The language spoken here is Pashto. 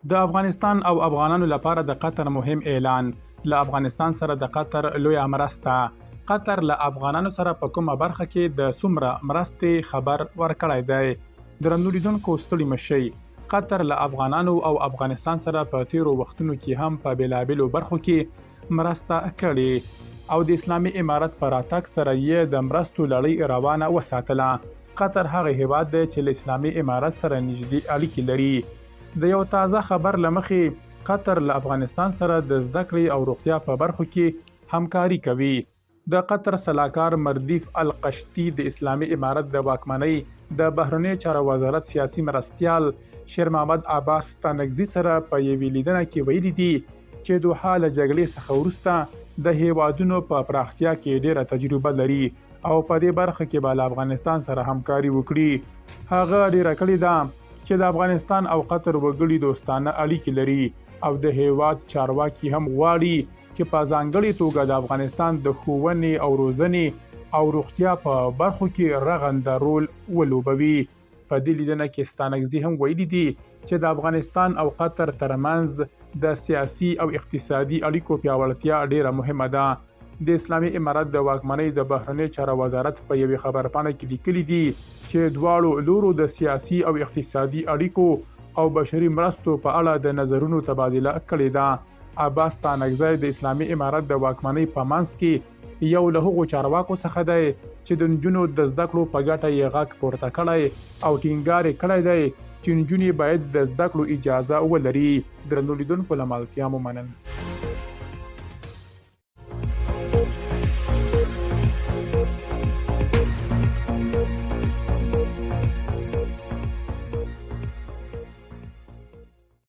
د افغانستان او افغانانو لپاره د قطر مهم اعلان. له افغانستان سره د قطر لویه مرسته. قطر له افغانانو سره په کومه برخه کې د څومره مرستې خبر ورکړی دی. درنو لیدونکو ستړي مشئ. قطر له افغانانو او افغانستان سره په تیرو وختونو کې هم په بیلابیلو برخو کې مرسته کړې او د اسلامي امارت په راتګ سره یې د مرستو لړۍ روانه وساتله. قطر هغه هیواد دی چې له اسلامي امارت سره نږدې اړیکې لري. د یو تازه خبر له مخې قطر له افغانستان سره د زده کړې او روغتیا په برخو کې همکاري کوي. د قطر سلاکار مردیف القشتي د اسلامي امارت د واکمنۍ د بهرنی چارو وزارت سیاسي مرستیال شیر محمد عباس ستانکزي سره په یوې لیدنه کې ویلي دي چې دوحه له جګړې څخه وروسته د هیوادونو په پراختیا کې ډیره تجربه لري او په دې برخه کې به له افغانستان سره همکاري وکړي. هغه ډیره کړې ده چې د افغانستان او قطر وګړي دوستانه اړیکې لري او د هیواد چارواکي هم غواړي چې په ځانګړې توګه د افغانستان د ښوونې او روزنې او روغتیا په برخو کې رغنده رول ولوبوي. په دې لیدنه کې ستانکزي هم ویلي دي چې د افغانستان او قطر ترمنځ د سیاسي او اقتصادي اړیکو پیاوړتیا ډیره مهمه ده. د اسلامي امارت د واکمنۍ د بهرنی چارو وزارت په یوې خبرپاڼه کې لیکلي دي چې دواړو لورو د سیاسي او اقتصادي اړیکو او بشري مرستو په اړه د نظرونو تبادله کړې ده. عباس ستانکزی د اسلامي امارت د واکمنۍ په منځ کې یو له هغو چارواکو څخه دی چې د نجونو د زده کړو په ګټه یې غږ پورته کړی او ټینګار یې کړی دی چې نجونې باید د زده کړو اجازه ولري. درنو لیدونکو له ملتیا مو مننه.